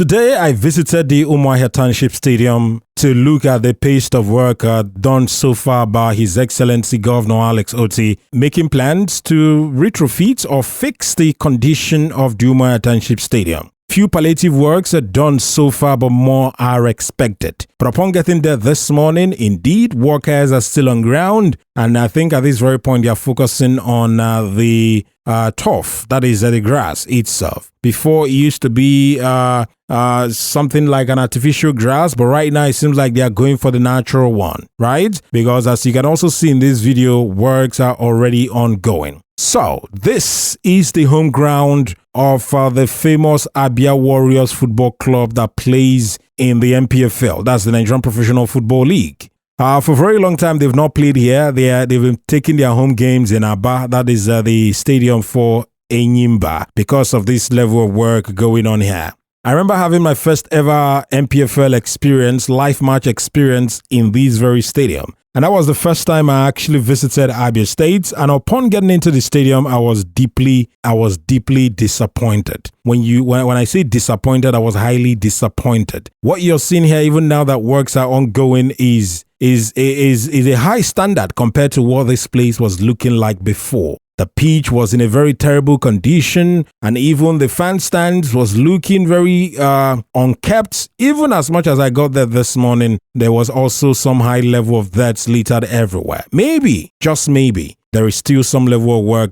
Today, I visited the Umuahia Township Stadium to look at the pace of work done so far by His Excellency Governor Alex Otti, making plans to retrofit or fix the condition of the Umuahia Township Stadium. Few palliative works are done so far, but more are expected. But upon getting there this morning, indeed, workers are still on ground. And I think at this very point, they are focusing on the turf, that is the grass itself. Before, it used to be something like an artificial grass, but right now it seems like they are going for the natural one, right? Because as you can also see in this video, works are already ongoing. So this is the home ground of the famous Abia Warriors Football Club that plays in the NPFL. That's the Nigerian Professional Football League. For a very long time, they've not played here. They've been taking their home games in Aba. That is the stadium for Enyimba, because of this level of work going on here. I remember having my first ever NPFL experience, live match experience in this very stadium. And that was the first time I actually visited Abia State. And upon getting into the stadium, I was deeply disappointed. When I say disappointed, I was highly disappointed. What you're seeing here, even now that works are ongoing, is a high standard compared to what this place was looking like before. The pitch was in a very terrible condition, and even the fan stands was looking very unkept. Even as much as I got there this morning, there was also some high level of dirt littered everywhere. Maybe, just maybe, there is still some level of work,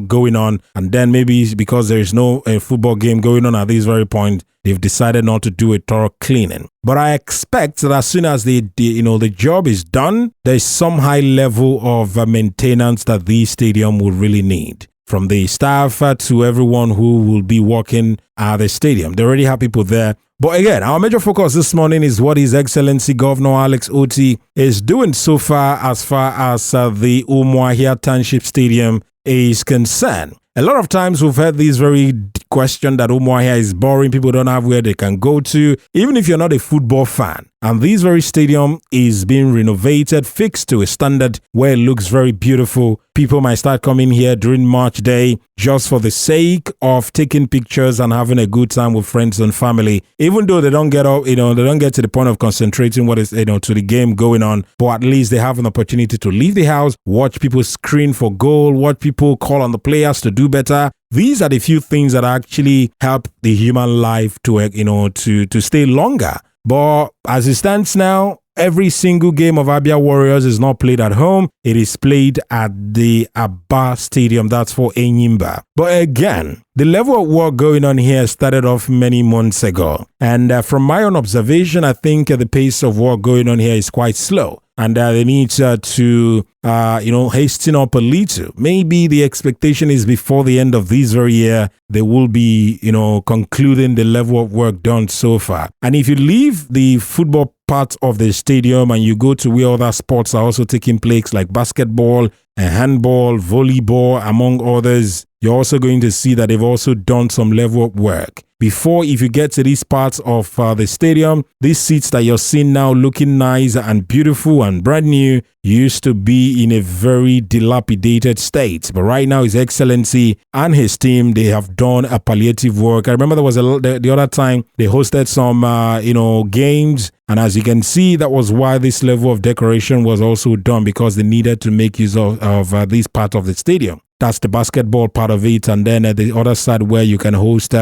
going on, and then maybe because there is no football game going on at this very point, they've decided not to do a thorough cleaning. But I expect that as soon as the job is done, there's some high level of maintenance that the stadium will really need. From the staff to everyone who will be working at the stadium. They already have people there. But again, our major focus this morning is what His Excellency Governor Alex Otti is doing so far as the Umuahia Township Stadium is concerned. A lot of times we've heard this very question that Umuahia is boring, people don't have where they can go to, even if you're not a football fan. And this very stadium is being renovated, fixed to a standard where it looks very beautiful. People might start coming here during March Day just for the sake of taking pictures and having a good time with friends and family. Even though they don't get up, they don't get to the point of concentrating what is, to the game going on. But at least they have an opportunity to leave the house, watch people screen for goal, watch people call on the players to do better. These are the few things that actually help the human life to stay longer. But as it stands now, every single game of Abia Warriors is not played at home. It is played at the Abia Stadium. That's for Enyimba. But again, the level of work going on here started off many months ago. And from my own observation, I think the pace of work going on here is quite slow. And they need to hasten up a little. Maybe the expectation is before the end of this very year, they will be, concluding the level of work done so far. And if you leave the football part of the stadium and you go to where other sports are also taking place, like basketball and handball, volleyball, among others, you're also going to see that they've also done some level of work. Before, if you get to these parts of the stadium, these seats that you're seeing now looking nice and beautiful and brand new used to be in a very dilapidated state. But right now, His Excellency and his team, they have done a palliative work. I remember there was the other time they hosted some, games. And as you can see, that was why this level of decoration was also done, because they needed to make use of this part of the stadium. That's the basketball part of it. And then at the other side where you can host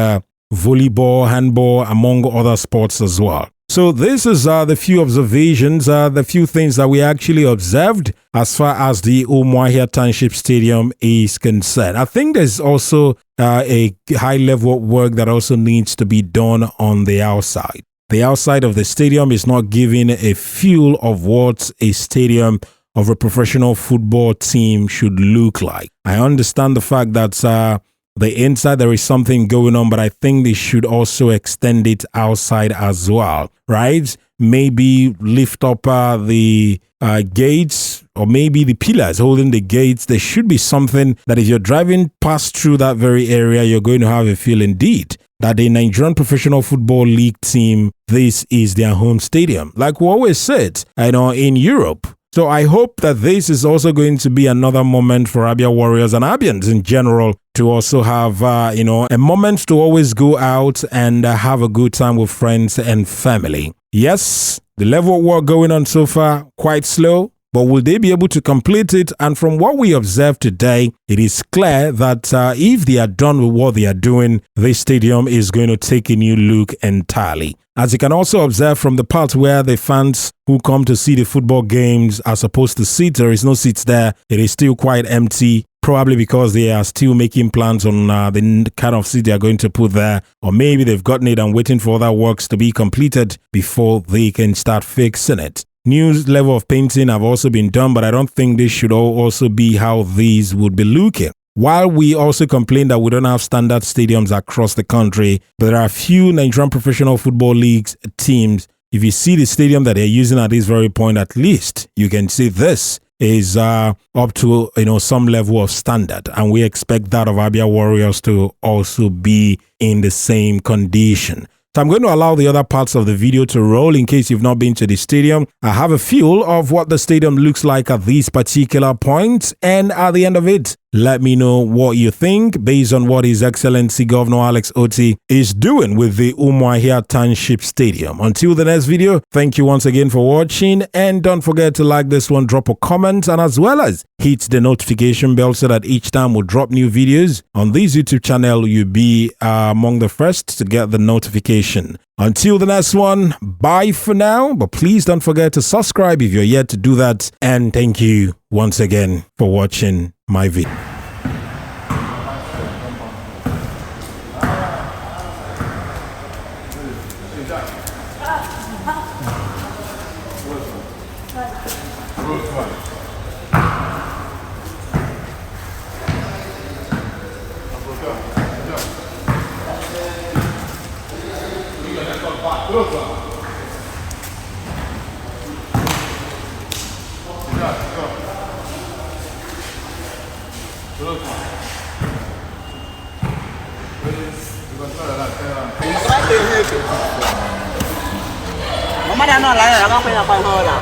volleyball, handball, among other sports as well. So this is the few observations, the few things that we actually observed as far as the Umuahia Township Stadium is concerned. I think there's also a high level of work that also needs to be done on the outside. The outside of the stadium is not giving a feel of what a stadium of a professional football team should look like. I understand the fact that the inside there is something going on, but I think they should also extend it outside as well, right? Maybe lift up the gates, or maybe the pillars holding the gates. There should be something that if you're driving past through that very area, you're going to have a feel indeed that the Nigerian Professional Football League team, this is their home stadium. Like we always said, in Europe, So I hope that this is also going to be another moment for Abia Warriors and Abians in general to also have, a moment to always go out and have a good time with friends and family. Yes, the level of work going on so far, quite slow. But will they be able to complete it? And from what we observed today, it is clear that if they are done with what they are doing, this stadium is going to take a new look entirely. As you can also observe from the part where the fans who come to see the football games are supposed to sit, there is no seats there. It is still quite empty, probably because they are still making plans on the kind of seat they are going to put there. Or maybe they've gotten it and waiting for other works to be completed before they can start fixing it. New level of painting have also been done, but I don't think this should also be how these would be looking. While we also complain that we don't have standard stadiums across the country, there are a few Nigerian Professional Football Leagues teams. If you see the stadium that they're using at this very point, at least you can see this is up to some level of standard, and we expect that of Abia Warriors to also be in the same condition. So I'm going to allow the other parts of the video to roll in case you've not been to the stadium. I have a feel of what the stadium looks like at these particular points, and at the end of it, let me know what you think based on what His Excellency Governor Alex Otti is doing with the Umuahia Township Stadium. Until the next video, thank you once again for watching, and don't forget to like this one, drop a comment, and as well as hit the notification bell so that each time we drop new videos on this YouTube channel, you'll be among the first to get the notification. Until the next one, bye for now, but please don't forget to subscribe if you're yet to do that, and thank you once again for watching my video. Mamá ya no la vamos a poner ahora.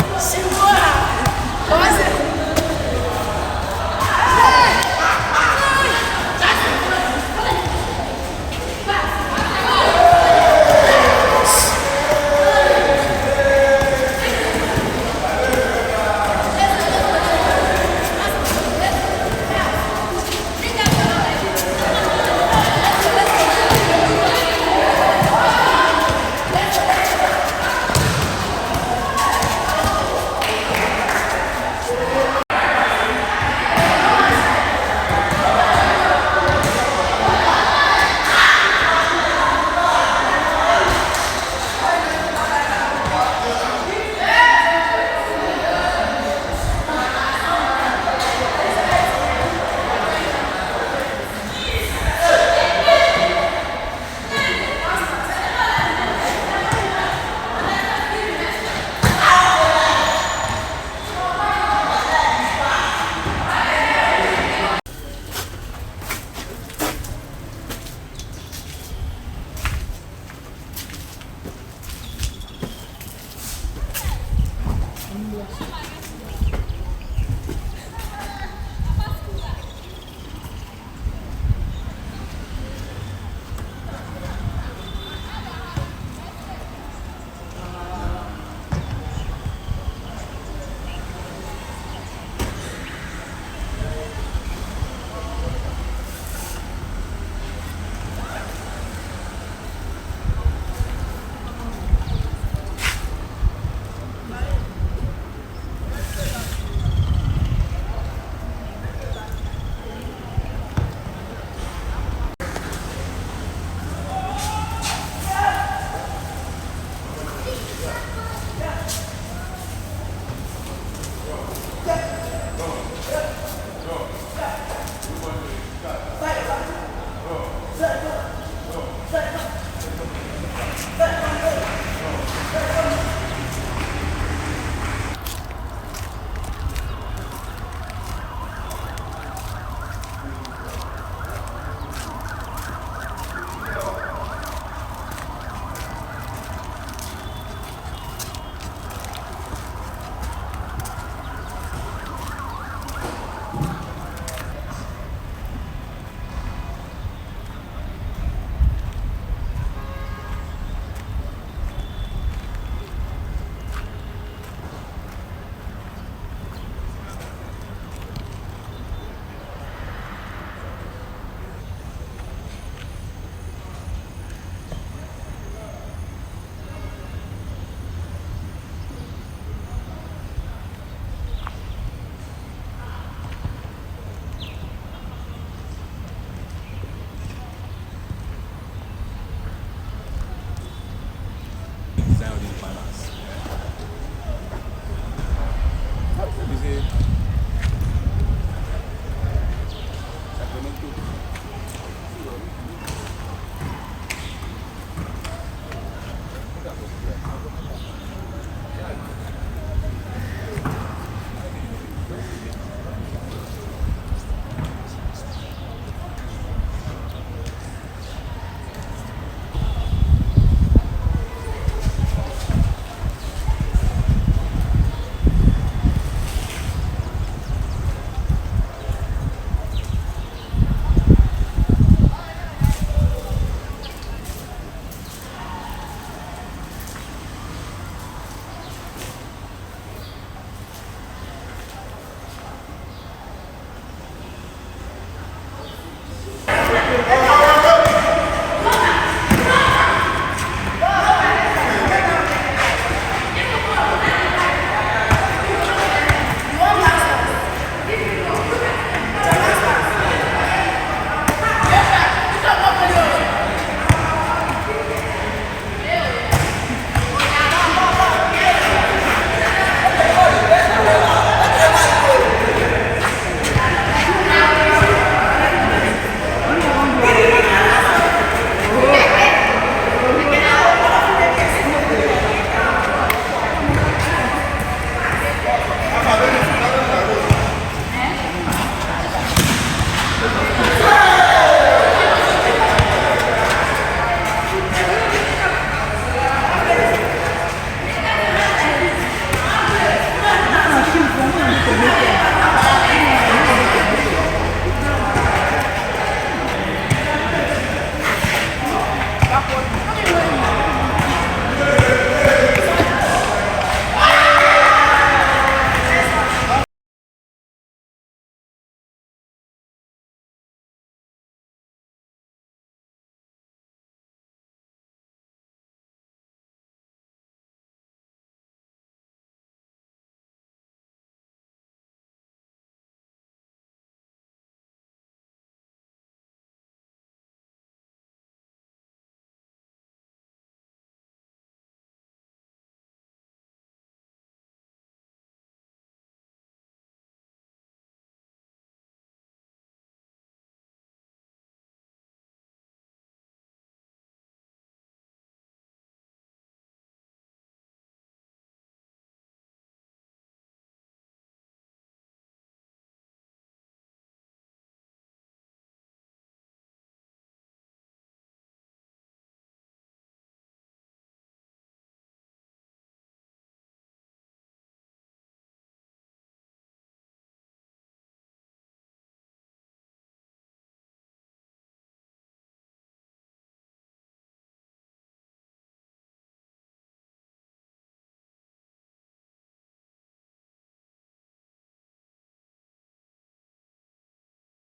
Yes.